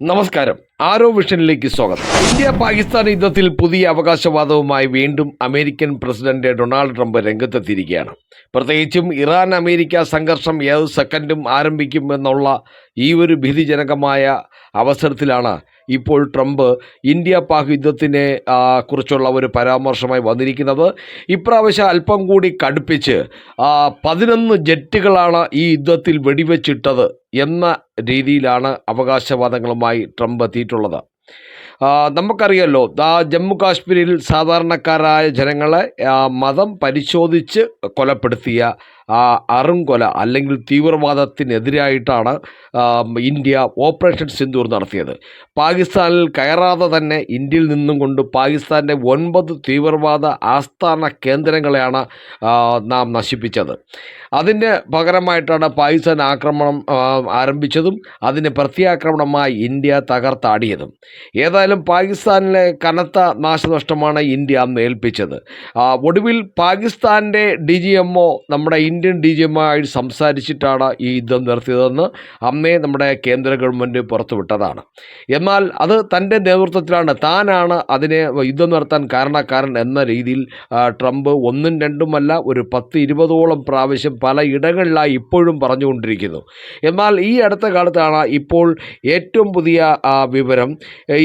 നമസ്കാരം. ആരോ വിഷനിലേക്ക് സ്വാഗതം. ഇന്ത്യ പാകിസ്ഥാൻ യുദ്ധത്തിൽ പുതിയ അവകാശവാദവുമായി വീണ്ടും അമേരിക്കൻ പ്രസിഡന്റ് ഡൊണാൾഡ് ട്രംപ് രംഗത്തെത്തിയിരിക്കുകയാണ്. പ്രത്യേകിച്ചും ഇറാൻ അമേരിക്ക സംഘർഷം ഏത് സെക്കൻഡും ആരംഭിക്കുമെന്നുള്ള ഈ ഒരു ഭീതിജനകമായ അവസരത്തിലാണ് ഇപ്പോൾ ട്രംപ് ഇന്ത്യ പാക് യുദ്ധത്തിനെ കുറിച്ചുള്ള ഒരു പരാമർശമായി വന്നിരിക്കുന്നത്. ഇപ്രാവശ്യം അല്പം കൂടി കടുപ്പിച്ച് 11 ജെറ്റുകളാണ് ഈ യുദ്ധത്തിൽ വെടിവെച്ചിട്ടത് എന്ന രീതിയിലാണ് അവകാശവാദങ്ങളുമായി ട്രംപ് എത്തിയിട്ടുള്ളത്. നമുക്കറിയാമല്ലോ, ജമ്മു കാശ്മീരിൽ സാധാരണക്കാരായ ജനങ്ങളെ മതം പരിശോധിച്ച് കൊലപ്പെടുത്തിയ അറുംകൊല അല്ലെങ്കിൽ തീവ്രവാദത്തിനെതിരായിട്ടാണ് ഇന്ത്യ ഓപ്പറേഷൻ സിന്ദൂർ നടത്തിയത്. പാകിസ്ഥാനിൽ കയറാതെ തന്നെ ഇന്ത്യയിൽ നിന്നും കൊണ്ട് പാകിസ്ഥാൻ്റെ 9 തീവ്രവാദ ആസ്ഥാന കേന്ദ്രങ്ങളെയാണ് നാം നശിപ്പിച്ചത്. അതിൻ്റെ പകരമായിട്ടാണ് പാകിസ്ഥാൻ ആക്രമണം ആരംഭിച്ചതും അതിന് പ്രത്യാക്രമണമായി ഇന്ത്യ തകർത്താടിയതും. ഏതായാലും പാകിസ്ഥാനിലെ കനത്ത നാശനഷ്ടമാണ് ഇന്ത്യ അന്ന് ഏൽപ്പിച്ചത്. ഒടുവിൽ പാകിസ്ഥാൻ്റെ DGMO നമ്മുടെ ഇന്ത്യൻ DGMO സംസാരിച്ചിട്ടാണ് ഈ യുദ്ധം നിർത്തിയതെന്ന് അന്നേ നമ്മുടെ കേന്ദ്ര ഗവൺമെൻറ് പുറത്തുവിട്ടതാണ്. എന്നാൽ അത് തൻ്റെ നേതൃത്വത്തിലാണ്, താനാണ് അതിനെ യുദ്ധം നടത്താൻ കാരണക്കാരൻ എന്ന രീതിയിൽ ട്രംപ് ഒന്നും രണ്ടുമല്ല ഒരു 10-20ഓളം പ്രാവശ്യം പല ഇടങ്ങളിലായി ഇപ്പോഴും പറഞ്ഞുകൊണ്ടിരിക്കുന്നു. എന്നാൽ ഈ അടുത്ത കാലത്താണ് ഇപ്പോൾ ഏറ്റവും പുതിയ വിവരം.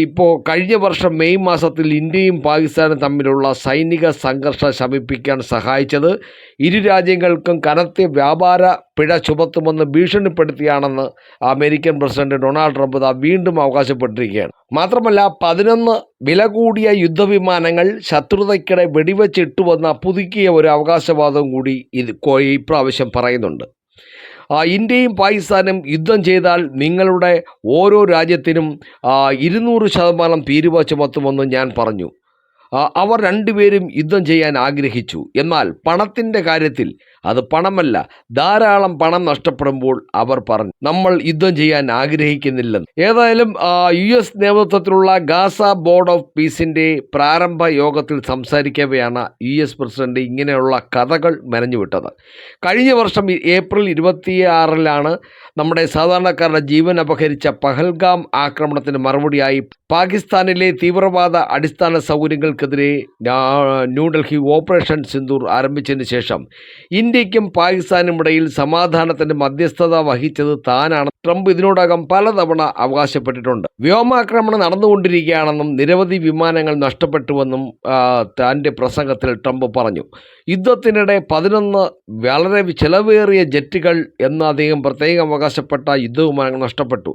ഇപ്പോൾ കഴിഞ്ഞ വർഷം മെയ് മാസത്തിൽ ഇന്ത്യയും പാകിസ്ഥാനും തമ്മിലുള്ള സൈനിക സംഘർഷം ശമിപ്പിക്കാൻ സഹായിച്ചത് ഇരു രാജ്യങ്ങൾക്കും കനത്ത വ്യാപാര പിഴ ചുമത്തുമെന്ന് ഭീഷണിപ്പെടുത്തിയാണെന്ന് അമേരിക്കൻ പ്രസിഡന്റ് ഡൊണാൾഡ് ട്രംപ് വീണ്ടും അവകാശപ്പെട്ടിരിക്കുകയാണ്. മാത്രമല്ല 11 വില കൂടിയ യുദ്ധവിമാനങ്ങൾ ശത്രുതയ്ക്കിടെ വെടിവെച്ചിട്ടുവെന്ന പുതുക്കിയ ഒരു അവകാശവാദവും കൂടി ഇപ്രാവശ്യം പറയുന്നുണ്ട്. ഇന്ത്യയും പാകിസ്ഥാനും യുദ്ധം ചെയ്താൽ നിങ്ങളുടെ ഓരോ രാജ്യത്തിനും 200% തീരുവ ചുമത്തുമെന്ന് ഞാൻ പറഞ്ഞു. അവർ രണ്ടുപേരും യുദ്ധം ചെയ്യാൻ ആഗ്രഹിച്ചു. എന്നാൽ പണത്തിൻ്റെ കാര്യത്തിൽ അത് പണമല്ല, ധാരാളം പണം നഷ്ടപ്പെടുമ്പോൾ അവർ പറഞ്ഞു നമ്മൾ യുദ്ധം ചെയ്യാൻ ആഗ്രഹിക്കുന്നില്ലെന്ന്. ഏതായാലും US നേതൃത്വത്തിലുള്ള ഗാസ ബോർഡ് ഓഫ് പീസിൻ്റെ പ്രാരംഭ യോഗത്തിൽ സംസാരിക്കവെയാണ് US പ്രസിഡന്റ് ഇങ്ങനെയുള്ള കഥകൾ മെനഞ്ഞുവിട്ടത്. കഴിഞ്ഞ വർഷം ഏപ്രിൽ 26 നമ്മുടെ സാധാരണക്കാരുടെ ജീവൻ അപഹരിച്ച പഹൽഗാം ആക്രമണത്തിന് മറുപടിയായി പാകിസ്ഥാനിലെ തീവ്രവാദ അടിസ്ഥാന സൗകര്യങ്ങൾക്കെതിരെ ന്യൂഡൽഹി ഓപ്പറേഷൻ സിന്ദൂർ ആരംഭിച്ചതിന് ശേഷം ഇന്ത്യക്കും പാകിസ്ഥാനും ഇടയിൽ സമാധാനത്തിന് മധ്യസ്ഥത വഹിച്ചത് താനാണ് ട്രംപ് ഇതിനോടകം പലതവണ അവകാശപ്പെട്ടിട്ടുണ്ട്. വ്യോമാക്രമണം നടന്നുകൊണ്ടിരിക്കുകയാണെന്നും നിരവധി വിമാനങ്ങൾ നഷ്ടപ്പെട്ടുവെന്നും തൻ്റെ പ്രസംഗത്തിൽ ട്രംപ് പറഞ്ഞു. യുദ്ധത്തിനിടെ 11 വളരെ ചിലവേറിയ ജെറ്റുകൾ എന്ന് അദ്ദേഹം പ്രത്യേകം അവകാശപ്പെട്ട യുദ്ധവിമാനങ്ങൾ നഷ്ടപ്പെട്ടു.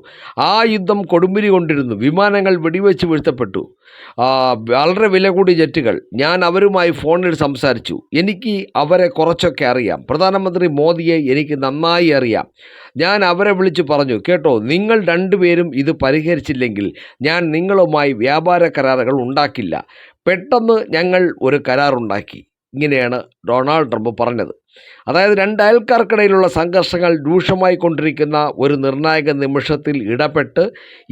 ആ യുദ്ധം കൊടുമ്പിരി കൊണ്ടിരുന്നു. വിമാനങ്ങൾ വെടിവെച്ച് വീഴ്ത്തപ്പെട്ടു. വളരെ വില കൂടിയ ജെറ്റുകൾ. ഞാൻ അവരുമായി ഫോണിൽ സംസാരിച്ചു. എനിക്ക് അവരെ കുറച്ചൊക്കെ അറിയാം. പ്രധാനമന്ത്രി മോദിയെ എനിക്ക് നന്നായി അറിയാം. ഞാൻ അവരെ വിളിച്ച് പറഞ്ഞു, കേട്ടോ, നിങ്ങൾ രണ്ടുപേരും ഇത് പരിഹരിച്ചില്ലെങ്കിൽ ഞാൻ നിങ്ങളുമായി വ്യാപാര കരാറുകൾ ഉണ്ടാക്കില്ല. പെട്ടെന്ന് ഞങ്ങൾ ഒരു കരാറുണ്ടാക്കി. ഇങ്ങനെയാണ് ഡൊണാൾഡ് ട്രംപ് പറഞ്ഞത്. അതായത് രണ്ട് അയൽക്കാർക്കിടയിലുള്ള സംഘർഷങ്ങൾ രൂക്ഷമായി കൊണ്ടിരിക്കുന്ന ഒരു നിർണായക നിമിഷത്തിൽ ഇടപെട്ട്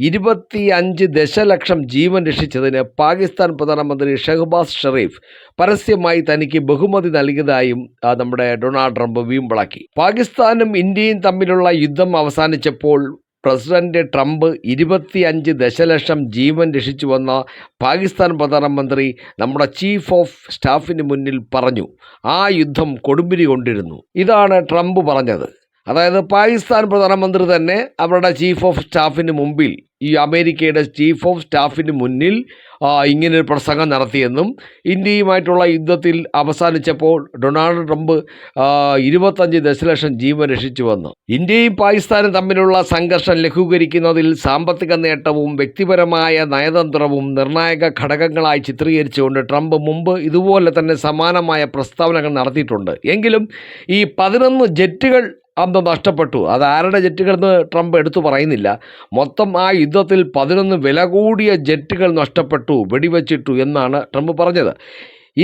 25 ദശലക്ഷം ജീവൻ രക്ഷിച്ചതിന് പാകിസ്ഥാൻ പ്രധാനമന്ത്രി ഷഹബാസ് ഷെറീഫ് പരസ്യമായി തനിക്ക് ബഹുമതി നൽകിയതായും നമ്മുടെ ഡൊണാൾഡ് ട്രംപ് വീമ്പിളക്കി. പാകിസ്ഥാനും ഇന്ത്യയും തമ്മിലുള്ള യുദ്ധം അവസാനിച്ചപ്പോൾ പ്രസിഡന്റ് ട്രംപ് 25 ദശലക്ഷം ജീവൻ രക്ഷിച്ചുവെന്ന പാകിസ്ഥാൻ പ്രധാനമന്ത്രി നമ്മുടെ ചീഫ് ഓഫ് സ്റ്റാഫിന് മുന്നിൽ പറഞ്ഞു. ആ യുദ്ധം കൊടുമ്പിരി കൊണ്ടിരുന്നു. ഇതാണ് ട്രംപ് പറഞ്ഞത്. അതായത് പാകിസ്ഥാൻ പ്രധാനമന്ത്രി തന്നെ അവരുടെ ചീഫ് ഓഫ് സ്റ്റാഫിന് മുമ്പിൽ, ഈ അമേരിക്കയുടെ ചീഫ് ഓഫ് സ്റ്റാഫിന് മുന്നിൽ ഇങ്ങനൊരു പ്രസംഗം നടത്തിയെന്നും ഇന്ത്യയുമായിട്ടുള്ള യുദ്ധത്തിൽ അവസാനിച്ചപ്പോൾ ഡൊണാൾഡ് ട്രംപ് 25 ദശലക്ഷം ജീവൻ രക്ഷിച്ചുവെന്ന്. ഇന്ത്യയും പാകിസ്ഥാനും തമ്മിലുള്ള സംഘർഷം ലഘൂകരിക്കുന്നതിൽ സാമ്പത്തിക നേട്ടവും വ്യക്തിപരമായ നയതന്ത്രവും നിർണായക ഘടകങ്ങളായി ചിത്രീകരിച്ചുകൊണ്ട് ട്രംപ് മുമ്പ് ഇതുപോലെ തന്നെ സമാനമായ പ്രസ്താവനകൾ നടത്തിയിട്ടുണ്ട്. എങ്കിലും ഈ 11 ജെറ്റുകൾ അന്ന് നഷ്ടപ്പെട്ടു. അത് ആരുടെ ജെറ്റുകളെന്ന് ട്രംപ് എടുത്തു പറയുന്നില്ല. മൊത്തം ആ യുദ്ധത്തിൽ 11 വില കൂടിയ ജെറ്റുകൾ നഷ്ടപ്പെട്ടു, വെടിവെച്ചിട്ടു എന്നാണ് ട്രംപ് പറഞ്ഞത്.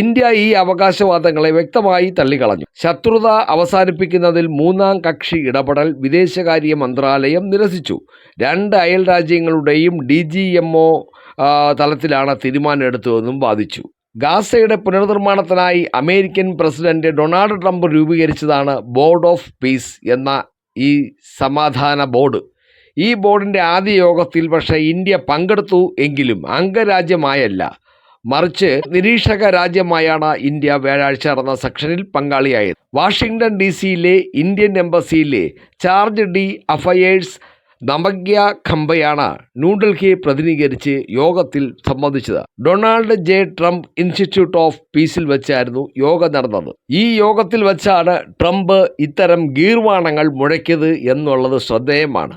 ഇന്ത്യ ഈ അവകാശവാദങ്ങളെ വ്യക്തമായി തള്ളിക്കളഞ്ഞു. ശത്രുത അവസാനിപ്പിക്കുന്നതിൽ മൂന്നാം കക്ഷി ഇടപെടൽ വിദേശകാര്യ മന്ത്രാലയം നിരസിച്ചു. 2 അയൽ രാജ്യങ്ങളുടെയും DGMO തലത്തിലാണ് തീരുമാനം എടുത്തതെന്നും വാദിച്ചു. ഗാസയുടെ പുനർനിർമ്മാണത്തിനായി അമേരിക്കൻ പ്രസിഡന്റ് ഡൊണാൾഡ് ട്രംപ് രൂപീകരിച്ചതാണ് ബോർഡ് ഓഫ് പീസ് എന്ന ഈ സമാധാന ബോർഡ്. ഈ ബോർഡിൻ്റെ ആദ്യ യോഗത്തിൽ പക്ഷേ ഇന്ത്യ പങ്കെടുത്തു എങ്കിലും അംഗരാജ്യമായല്ല, മറിച്ച് നിരീക്ഷക രാജ്യമായാണ് ഇന്ത്യ വ്യാഴാഴ്ച നടന്ന സെക്ഷനിൽ പങ്കാളിയായത്. വാഷിംഗ്ടൺ DC-യിലെ ഇന്ത്യൻ എംബസിയിലെ ചാർജ് ഡി അഫയേഴ്സ് നമഗ്യ ഖംബയാണ് ന്യൂഡൽഹിയെ പ്രതിനിധീകരിച്ച് യോഗത്തിൽ സംബന്ധിച്ചത്. Donald J Trump institute of പീസിൽ വെച്ചായിരുന്നു യോഗം നടന്നത്. ഈ യോഗത്തിൽ വെച്ചാണ് ട്രംപ് ഇത്തരം ഗീർവാണങ്ങൾ മുഴക്കിയത് എന്നുള്ളത് ശ്രദ്ധേയമാണ്.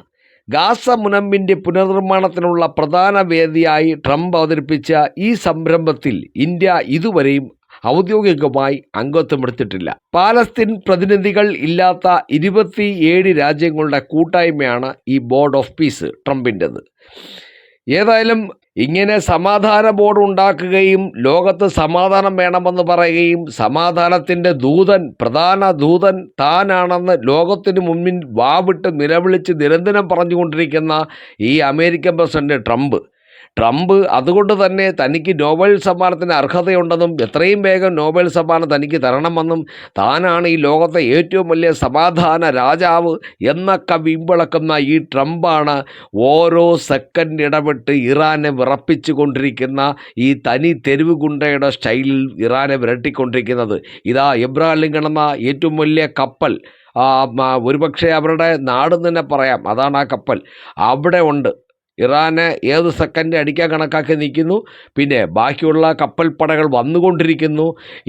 ഗാസ മുനമ്പിൻ്റെ പുനർനിർമ്മാണത്തിനുള്ള പ്രധാന വേദിയായി ട്രംപ് അവതരിപ്പിച്ച ഈ സംരംഭത്തിൽ ഇന്ത്യ ഇതുവരെയും ഔദ്യോഗികമായി അംഗത്വമെടുത്തിട്ടില്ല. പാലസ്തീൻ പ്രതിനിധികൾ ഇല്ലാത്ത 27 രാജ്യങ്ങളുടെ കൂട്ടായ്മയാണ് ഈ ബോർഡ് ഓഫ് പീസ് ട്രംപിൻ്റെത്. ഏതായാലും ഇങ്ങനെ സമാധാന ബോർഡ് ഉണ്ടാക്കുകയും ലോകത്ത് സമാധാനം വേണമെന്ന് പറയുകയും സമാധാനത്തിൻ്റെ പ്രധാന ദൂതൻ താനാണെന്ന് ലോകത്തിന് മുന്നിൽ വാവിട്ട് നിലവിളിച്ച് നിരന്തരം പറഞ്ഞുകൊണ്ടിരിക്കുന്ന ഈ അമേരിക്കൻ പ്രസിഡന്റ് ട്രംപ് അതുകൊണ്ട് തന്നെ തനിക്ക് നോബൽ സമ്മാനത്തിന് അർഹതയുണ്ടെന്നും എത്രയും വേഗം നോബൽ സമ്മാനം തനിക്ക് തരണമെന്നും താനാണ് ഈ ലോകത്തെ ഏറ്റവും വലിയ സമാധാന രാജാവ് എന്നൊക്കെ വീമ്പിളക്കുന്ന ഈ ട്രംപാണ് ഓരോ സെക്കൻഡ് ഇടവിട്ട് ഇറാനെ വിറപ്പിച്ചു കൊണ്ടിരിക്കുന്ന ഈ തനി തെരുവ് ഗുണ്ടയുടെ സ്റ്റൈലിൽ ഇറാനെ വിരട്ടിക്കൊണ്ടിരിക്കുന്നത്. ഇതാ എബ്രഹാം ലിങ്കൺ എന്ന ഏറ്റവും വലിയ കപ്പൽ, ഒരുപക്ഷെ അവരുടെ നാട് തന്നെ പറയാം, അതാണ് ആ കപ്പൽ, അവിടെ ഉണ്ട്. ഇറാനെ ഏത് സെക്കൻഡ് അടിക്കാൻ കണക്കാക്കി നിൽക്കുന്നു. പിന്നെ ബാക്കിയുള്ള കപ്പൽപ്പടകൾ വന്നുകൊണ്ടിരിക്കുന്നു.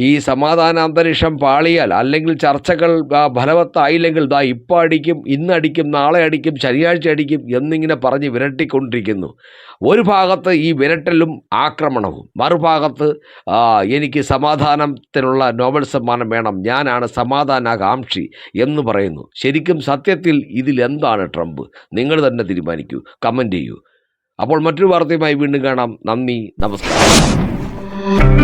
ഈ സമാധാന അന്തരീക്ഷം പാളിയാൽ, അല്ലെങ്കിൽ ചർച്ചകൾ ഫലവത്തായില്ലെങ്കിൽ ഇപ്പോൾ അടിക്കും, ഇന്ന് അടിക്കും, നാളെ അടിക്കും, ശനിയാഴ്ച അടിക്കും എന്നിങ്ങനെ പറഞ്ഞ് വിരട്ടിക്കൊണ്ടിരിക്കുന്നു. ഒരു ഭാഗത്ത് ഈ വിരട്ടലും ആക്രമണവും, മറുഭാഗത്ത് എനിക്ക് സമാധാനത്തിനുള്ള നോബൽ സമ്മാനം വേണം, ഞാനാണ് സമാധാനാകാംക്ഷി എന്ന് പറയുന്നു. ശരിക്കും സത്യത്തിൽ ഇതിലെന്താണ് ട്രംപ്? നിങ്ങൾ തന്നെ തീരുമാനിക്കൂ, കമൻറ്റ് ചെയ്യൂ. അപ്പോൾ മറ്റൊരു വാർത്തയുമായി വീണ്ടും കാണാം. നന്ദി, നമസ്കാരം.